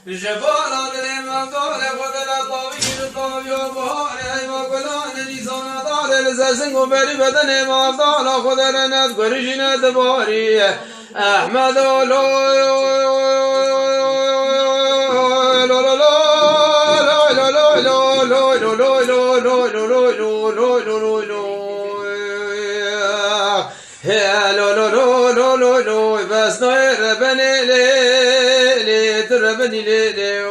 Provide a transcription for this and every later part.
جبال الإمام دار خدنا طويل طوي وبهار أيما قلان نيسان دار لزسن وبري بدن إمام دار خدنا نذكر جنات باري أحمد بس نوير بني لي تربني لي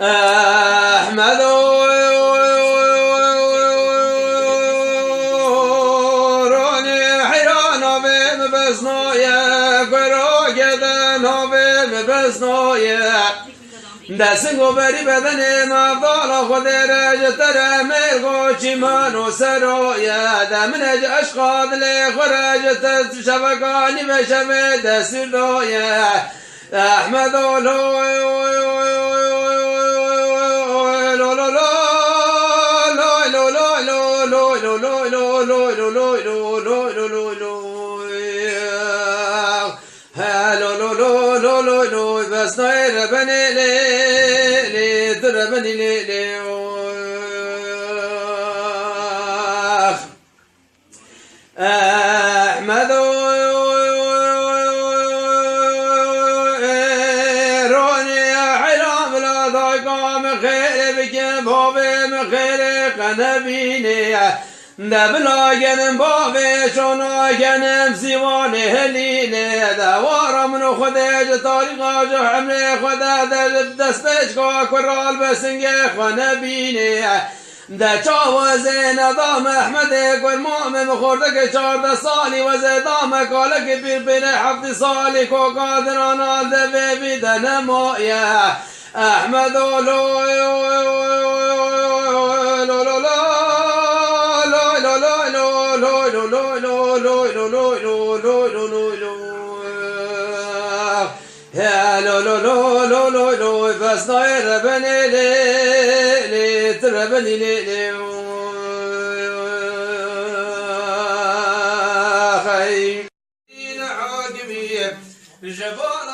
أحمد راني حيران بهم بس نويا قراقدن بهم بس نويا دستن و بری بدن مفضال خود رجتر ملگو چیمان و سرایه دمنج اشقاد لخرجت شفقانی و شب دستور دایه احمد بس نوير بني لي تربني لي أحمد روني حرام لا ضايقا من خير بكم بابي من خير قنبيني دبلا جنم بابي شونا جنم سيواني هليني دوارا من خدج طريقا جو حملي خدا دست بشكا كرال بسنگه خنبيني ده چاوزه ندام احمد گل مؤمن خوردك 14 سالي وزه دام کالک بیر بین 7 سالي کو قادران ده بیدن مایا احمد بس نوير بني لي تربني لي خير حاكمية جبال